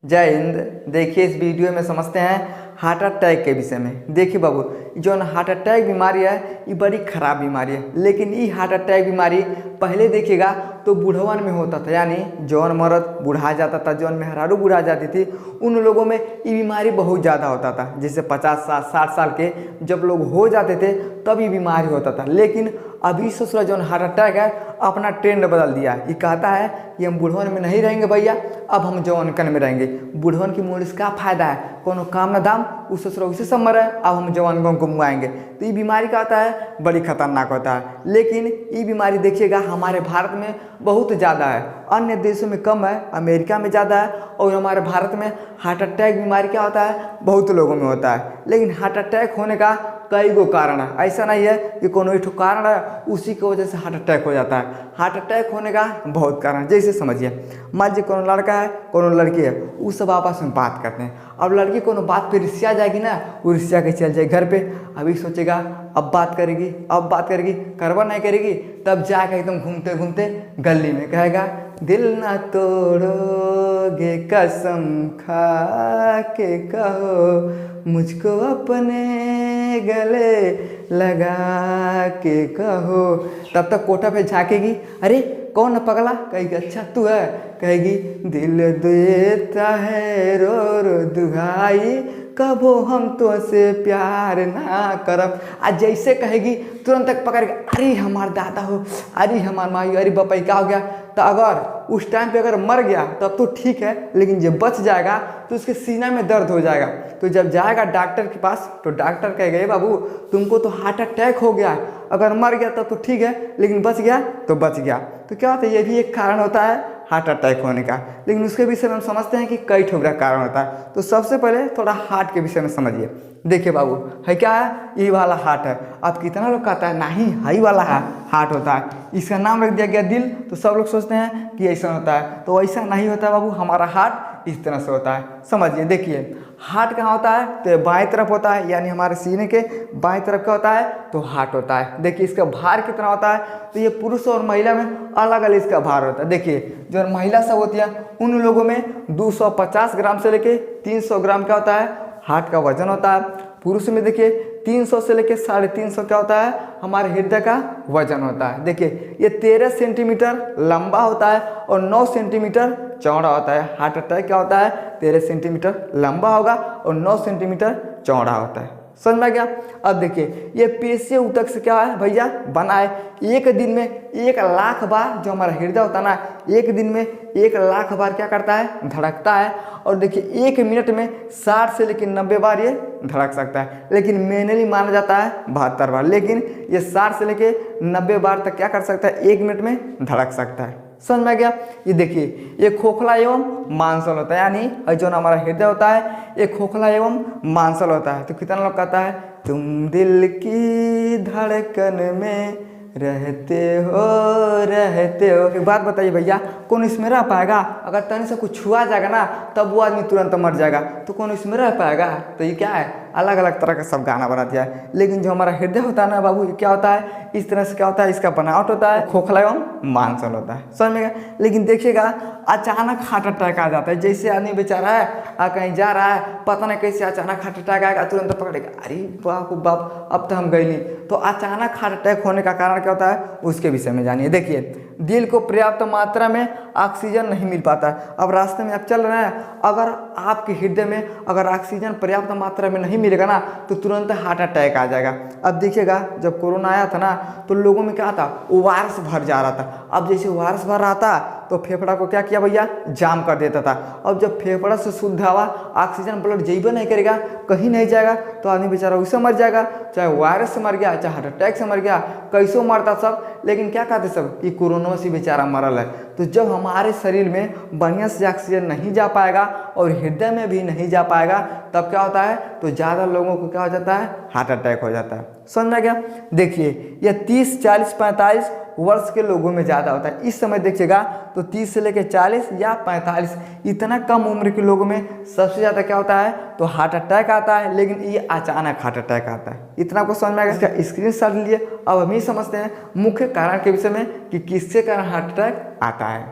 जय हिंद। देखिए इस वीडियो में समझते हैं हार्ट अटैक के विषय में। देखिए बाबू, जो हार्ट अटैक बीमारी है ये बड़ी खराब बीमारी है, लेकिन ये हार्ट अटैक बीमारी पहले देखिएगा तो बुढ़वन में होता था, यानी जौन मर्द बुढ़ा जाता था, जौन मेहरारू बुढ़ा जाती थी, उन लोगों में ये बीमारी बहुत ज़्यादा होता था। जैसे 50-60 साल के जब लोग हो जाते थे तब ये बीमारी होता था। लेकिन अभी ससुरा जो हार्ट अटैक है अपना ट्रेंड बदल दिया। ये कहता है कि हम बुढ़वन में नहीं रहेंगे भैया, अब हम जवानकन में रहेंगे। बुढ़वन की मूल से क्या फायदा है, कोनो काम न दाम, उस ससुरा उसे सब मरे, अब हम जवानों को मुआएंगे। तो ये बीमारी का आता है बड़ी खतरनाक होता है। लेकिन ये बीमारी देखिएगा हमारे भारत में बहुत ज़्यादा है, अन्य देशों में कम है, अमेरिका में ज़्यादा है। और हमारे भारत में हार्ट अटैक बीमारी क्या होता है, बहुत लोगों में होता है। लेकिन हार्ट अटैक होने का कई गो कारण है, ऐसा नहीं है कि कोनो एक कारण है उसी की वजह से हार्ट अटैक हो जाता है। हार्ट अटैक होने का बहुत कारण है। जैसे समझिए, मान लीजिए कोनो लड़का है कोनो लड़की है, वो सब आपस में बात करते हैं। अब लड़की कोनो बात पे रिश्ता जाएगी ना, वो रिश्ता के चल जाए घर पे। अभी सोचेगा अब बात करेगी, अब बात करेगी, करवा नहीं करेगी, तब जाकर एकदम घूमते घूमते गली में कहेगा दिल ना तोड़ोगे कसम खा के कहो, मुझको अपने गले लगा के कहो। तब तक कोठा पे झांकेगी, अरे कौन है पगला, कहेगी अच्छा तू है, कहेगी दिल देता है रो रो दुहाई, कबो हम तो से प्यार ना करब। आज जैसे कहेगी तुरंत तक पकड़ के अरे हमार दादा हो, अरे हमार माई, अरे बापा क्या हो गया। तो अगर उस टाइम पे अगर मर गया तब तो ठीक है, लेकिन जब बच जाएगा तो उसके सीना में दर्द हो जाएगा। तो जब जाएगा डॉक्टर के पास तो डॉक्टर कहेगा बाबू तुमको तो हार्ट अटैक हो गया है, अगर मर गया तब तो ठीक है, लेकिन बच गया तो बच गया। तो क्या होता है, ये भी एक कारण होता है हार्ट अटैक होने का। लेकिन उसके विषय में हम समझते हैं कि कई ठोकरा कारण होता है। तो सबसे पहले थोड़ा हार्ट के विषय में समझिए। देखिए बाबू, है क्या है, यही वाला हार्ट है। अब कितना लोग कहता है नहीं हाई वाला हार्ट होता है, इसका नाम रख दिया गया दिल, तो सब लोग सोचते हैं कि ऐसा होता है। तो ऐसा नहीं होता है बाबू, हमारा हार्ट इस तरह से होता है। समझिए, देखिए हार्ट कहाँ होता है, तो बाएं तरफ होता है, यानी हमारे सीने के बाएं तरफ का होता है तो हार्ट होता है। देखिए इसका भार कितना होता है, तो ये पुरुष और महिला में अलग अलग इसका भार होता है। देखिए जो महिला सब होती है उन लोगों में 250 ग्राम से लेके 300 ग्राम का होता है हार्ट का वजन होता है। पुरुष में देखिए 300 से लेके 350 क्या होता है हमारे हृदय का वजन होता है। देखिए ये 13 सेंटीमीटर लंबा होता है और 9 सेंटीमीटर चौड़ा होता है। हार्ट अटैक क्या होता है, 13 सेंटीमीटर लंबा होगा और 9 सेंटीमीटर चौड़ा होता है। समझ में गया। अब देखिए ये पेशीय ऊतक से क्या है भैया बना है। एक दिन में 1 लाख बार जो हमारा हृदय होता है ना, एक दिन में 1 लाख बार क्या करता है, धड़कता है। और देखिए 1 मिनट में 60 से लेकर 90 बार ये धड़क सकता है, लेकिन मैनुअली माना जाता है 72 बार। लेकिन ये 60 से लेकर 90 बार तक क्या कर सकता है, 1 मिनट में धड़क सकता है। समझ में गया। ये देखिए ये खोखला एवं मांसल होता है, यानी जो हमारा हृदय होता है ये खोखला एवं मांसल होता है। तो कितना लोग कहता है तुम दिल की धड़कन में रहते हो। एक बात बताइए भैया, कौन इसमें रह पाएगा? अगर तनी से कुछ छुआ जाएगा ना तब वो आदमी तुरंत मर जाएगा, तो कौन इसमें रह पाएगा? तो ये क्या है, अलग अलग तरह का सब गाना बना दिया है। लेकिन जो हमारा हृदय होता है ना बाबू, ये क्या होता है, इस तरह से क्या होता है, इसका बनावट होता है खोखला एवं मांसल होता है। समझ में गया। लेकिन देखिएगा अचानक हार्ट अटैक आ जाता है। जैसे आदमी बेचारा है कहीं जा रहा है, पता नहीं कैसे अचानक हार्ट अटैक आएगा, तुरंत पकड़ेगा, अरे बाप बाप अब तो हम गए नहीं। तो अचानक हार्ट अटैक होने का कारण क्या होता है उसके विषय में जानिए। देखिए दिल को पर्याप्त मात्रा में ऑक्सीजन नहीं मिल पाता है। अब रास्ते में आप चल रहे हैं, अगर आपके हृदय में अगर ऑक्सीजन पर्याप्त मात्रा में नहीं मिलेगा ना तो तुरंत हार्ट अटैक आ जाएगा। अब देखिएगा जब कोरोना आया था ना तो लोगों में क्या था, ओआरएस भर जा रहा था। अब जैसे ओआरएस भर रहा था तो फेफड़ा को क्या किया भैया, जाम कर देता था। अब जब फेफड़ा से शुद्ध हवा ऑक्सीजन ब्लड जेबे नहीं करेगा, कहीं नहीं जाएगा, तो आदमी बेचारा उससे मर जाएगा। चाहे वायरस से मर गया, चाहे हार्ट अटैक से मर गया, कैसो मरता सब। लेकिन क्या कहते सब कि कोरोना से बेचारा मरल है। तो जब हमारे शरीर में बढ़िया से ऑक्सीजन नहीं जा पाएगा और हृदय में भी नहीं जा पाएगा, तब क्या होता है, तो ज़्यादा लोगों को क्या हो जाता है, हार्ट अटैक हो जाता है। समझ में गया। देखिए यह 30, 40, 45 वर्ष के लोगों में ज़्यादा होता है। इस समय देखिएगा तो 30 से लेकर 40 या 45 इतना कम उम्र के लोगों में सबसे ज़्यादा क्या होता है, तो हार्ट अटैक आता है। लेकिन ये अचानक हार्ट अटैक आता है। इतना आपको समझ में आएगा। इसका स्क्रीनशॉट लीजिए। अब हम ही समझते हैं मुख्य कारण के विषय में कि किसके कारण हार्ट अटैक आता है।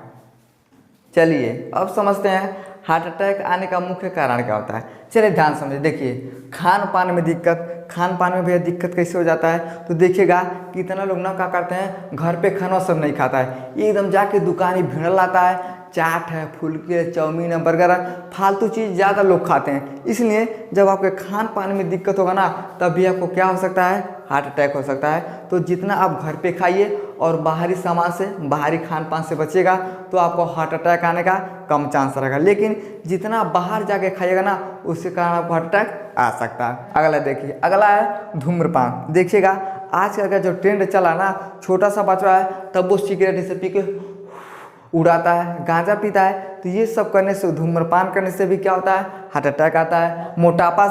चलिए अब समझते हैं हार्ट अटैक आने का मुख्य कारण क्या होता है, चलिए ध्यान समझिए। देखिए खान पान में दिक्कत, खान पान में भैया दिक्कत कैसे हो जाता है, तो देखिएगा कितना लोग ना क्या करते हैं, घर पे खाना सब नहीं खाता है, एकदम जाके दुकान ही भीड़ लाता है, चाट है, फुल्की है, चाउमीन है, बर्गर है, फालतू चीज़ ज़्यादा लोग खाते हैं। इसलिए जब आपके खान पान में दिक्कत होगा ना, तब भी आपको क्या हो सकता है, हार्ट अटैक हो सकता है। तो जितना आप घर पे खाइए और बाहरी सामान से, बाहरी खान पान से बचेगा, तो आपको हार्ट अटैक आने का कम चांस रहेगा। लेकिन जितना आप बाहर जाके खाइएगा ना, उसके कारण आपको हार्ट अटैक आ सकता है। अगला देखिए, अगला है धूम्रपान। देखिएगा आजकल का जो ट्रेंड चला ना, छोटा सा बच्चा है तब वो सिगरेट से पी के उड़ाता है, गांजा पीता है। तो ये सब करने से, धूम्रपान करने से भी क्या होता है, हार्ट अटैक आता है। मोटापा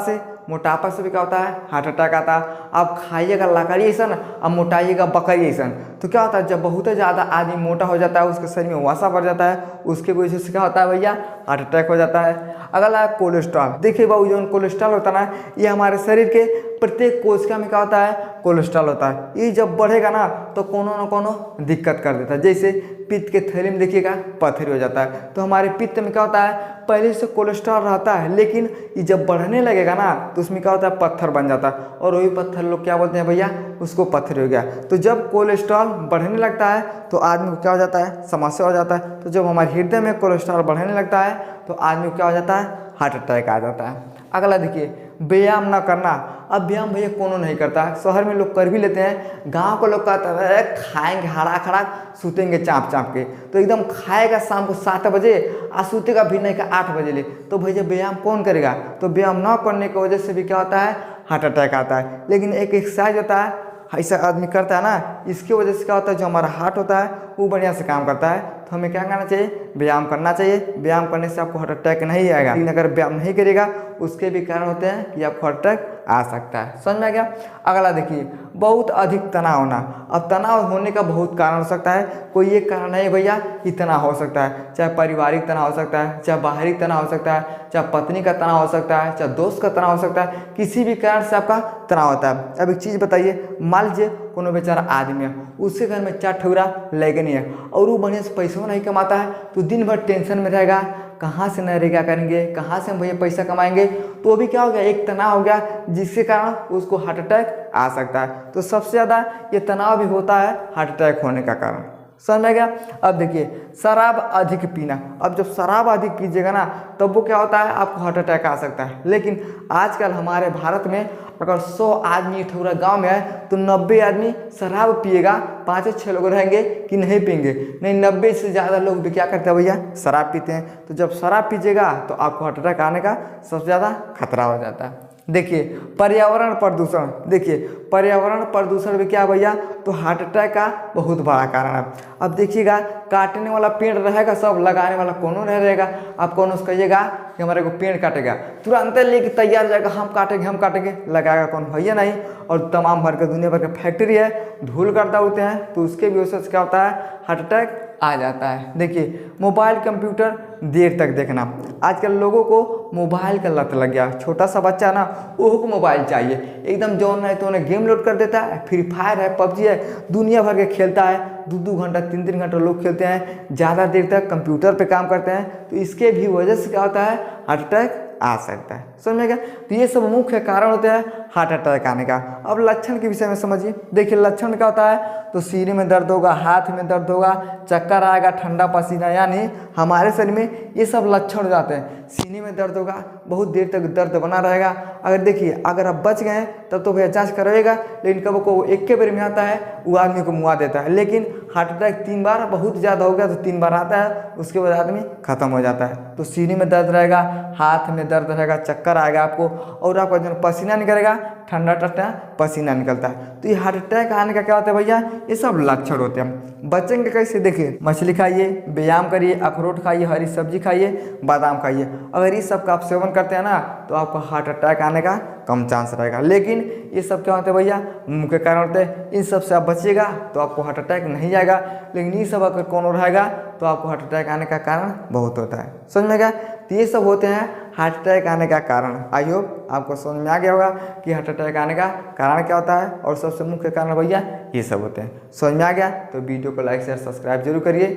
से भी क्या होता है, हार्ट अटैक आता है। आप खाइएगा लकड़ी ऐसा, अब मोटाइएगा बकरी ऐसा, तो क्या होता है, जब बहुत ज़्यादा आदमी मोटा हो जाता है, उसके शरीर में वसा बढ़ जाता है, उसके वजह से क्या होता है भैया, हार्ट अटैक हो जाता है। अगला है कोलेस्ट्रॉल। देखिए बाबू, जो कोलेस्ट्रॉल होता है ना, ये हमारे शरीर के प्रत्येक कोशिका में क्या होता है, कोलेस्ट्रॉल होता है। ये जब बढ़ेगा ना, तो कोनो न कोनो दिक्कत कर देता है। जैसे पित्त के थैली में देखिएगा पत्थरी हो जाता है। तो हमारे पित्त में क्या होता है, पहले से कोलेस्ट्रॉल रहता है, लेकिन ये जब बढ़ने लगेगा ना, तो उसमें क्या होता है, पत्थर बन जाता है। और वही पत्थर लोग क्या बोलते हैं भैया, उसको पत्थर हो गया। तो जब कोलेस्ट्रॉल बढ़ने लगता है, तो आदमी को क्या हो जाता है, समस्या हो जाता है। तो जब हमारे हृदय में कोलेस्ट्रॉल बढ़ने लगता है, तो आदमी को क्या हो जाता है, हार्ट अटैक आ जाता है। अगला देखिए, व्यायाम ना करना। अब व्यायाम भैया कोनो नहीं करता है, शहर में लोग कर भी लेते हैं, गांव के लोग कहते हैं खाएंगे हरा खड़ा, सूतेंगे चाँप चाँप के। तो एकदम खाएगा शाम को 7 बजे और सूतेगा भी नहीं का 8 बजे ले। तो भैया व्यायाम कौन करेगा। तो व्यायाम ना करने की वजह से भी क्या होता है, हार्ट अटैक आता है। लेकिन एक एक्सरसाइज होता है, ऐसा आदमी करता है ना, इसकी वजह से क्या होता है, जो हमारा हार्ट होता है वो बढ़िया से काम करता है। तो हमें क्या करना चाहिए, व्यायाम करना चाहिए। व्यायाम करने से आपको हार्ट अटैक नहीं आएगा, लेकिन अगर व्यायाम नहीं करेगा, उसके भी कारण होते हैं कि आपको हार्ट अटैक आ सकता है। समझ में आ गया। अगला देखिए, बहुत अधिक तनाव होना। अब तनाव होने का बहुत कारण हो सकता है, कोई एक कारण नहीं भैया कि तनाव हो सकता है। चाहे पारिवारिक तनाव हो सकता है, चाहे बाहरी तनाव हो सकता है, चाहे पत्नी का तनाव हो सकता है, चाहे दोस्त का तनाव हो सकता है, किसी भी कारण से आपका तनाव होता है। अब एक चीज़ बताइए, मान लीजिए कोनो बेचारा आदमी है, उसके घर में 4 ठुरा लैके नहीं है और वो बढ़िया से पैसा नहीं कमाता है, तो दिन भर टेंशन में रहेगा, कहाँ से नए क्या करेंगे, कहाँ से हम भैया पैसा कमाएंगे। तो अभी क्या हो गया, एक तनाव हो गया, जिसके कारण उसको हार्ट अटैक आ सकता है। तो सबसे ज़्यादा ये तनाव भी होता है हार्ट अटैक होने का कारण। समझ में गया। अब देखिए, शराब अधिक पीना। अब जब शराब अधिक पीजिएगा ना, तब वो क्या होता है, आपको हार्ट अटैक आ सकता है। लेकिन आजकल हमारे भारत में अगर 100 आदमी ठुरा गांव में है, तो 90 आदमी शराब पिएगा, 5 से 6 लोग रहेंगे कि नहीं पिएंगे। नहीं, 90 से ज़्यादा लोग भी क्या करते हैं भैया, शराब पीते हैं। तो जब शराब पीजिएगा, तो आपको हार्ट अटैक आने का सबसे ज़्यादा खतरा हो जाता है। देखिए, पर्यावरण प्रदूषण। देखिए, पर्यावरण प्रदूषण भी क्या भैया, तो हार्ट अटैक का बहुत बड़ा कारण है। अब देखिएगा, काटने वाला पेड़ रहेगा सब, लगाने वाला कोनो नहीं रहेगा। आप कौन उसको कहिएगा कि हमारे को पेड़ काटेगा, तुरंत लेके तैयार जाएगा, हम काटेंगे, लगाएगा कौन, भैया नहीं। और तमाम भर के दुनिया भर के फैक्ट्री है, धूल गर्दा उड़ते हैं, तो उसके भी वजह से क्या होता है, हार्ट अटैक आ जाता है। देखिए, मोबाइल कंप्यूटर देर तक देखना। आजकल लोगों को मोबाइल का लत लग गया। छोटा सा बच्चा ना, वो को मोबाइल चाहिए, एकदम जो नहीं तो उन्हें गेम लोड कर देता है, फ्री फायर है, पबजी है, दुनिया भर के खेलता है। 2-2 घंटा 3-3 घंटा लोग खेलते हैं, ज़्यादा देर तक कंप्यूटर पे काम करते हैं। तो इसके भी वजह से क्या होता है, हार्ट अटैक आ सकता है। समझ में गया। तो ये सब मुख्य कारण होते हैं हार्ट अटैक आने का। अब लक्षण के विषय में समझिए। देखिए, लक्षण क्या होता है, तो सीने में दर्द होगा, हाथ में दर्द होगा, चक्कर आएगा, ठंडा पसीना, यानी हमारे शरीर में ये सब लक्षण हो जाते हैं। सीने में दर्द होगा, बहुत देर तक दर्द बना रहेगा। अगर देखिए, अगर आप बच गए तब तो भैया जांच करवाइएगा, लेकिन कब को एक के बार में आता है, वो आदमी को मुआ देता है। लेकिन हार्ट अटैक 3 बार, बहुत ज़्यादा हो गया तो 3 बार आता है, उसके बाद आदमी खत्म हो जाता है। तो सीने में दर्द रहेगा, हाथ में दर्द रहेगा, चक्कर आएगा आपको, और आपका जो पसीना निकलेगा, ठंडा ठंडा पसीना निकलता है। तो ये हार्ट अटैक आने का क्या होता है भैया, ये सब लक्षण होते हैं। बचेंगे कैसे, देखिए, मछली खाइए, व्यायाम करिए, अखरोट खाइए, हरी सब्जी खाइए, बादाम खाइए। अगर इस सब का आप सेवन करते हैं ना, तो आपको हार्ट अटैक आने का कम चांस रहेगा। लेकिन ये सब क्या होते हैं भैया, मुख्य कारण होते हैं। इन सब से आप बचिएगा तो आपको हार्ट अटैक नहीं आएगा। लेकिन ये सब अगर कौन रहेगा, तो आपको हार्ट अटैक आने का कारण बहुत होता है। समझ में गया। तो ये सब होते हैं हार्ट अटैक आने का कारण। आई होप आपको समझ में आ गया होगा कि हार्ट अटैक आने का कारण क्या होता है, और सबसे मुख्य कारण भैया ये सब होते हैं। समझ में आ गया तो वीडियो को लाइक शेयर सब्सक्राइब जरूर करिए।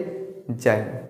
जय हिंद।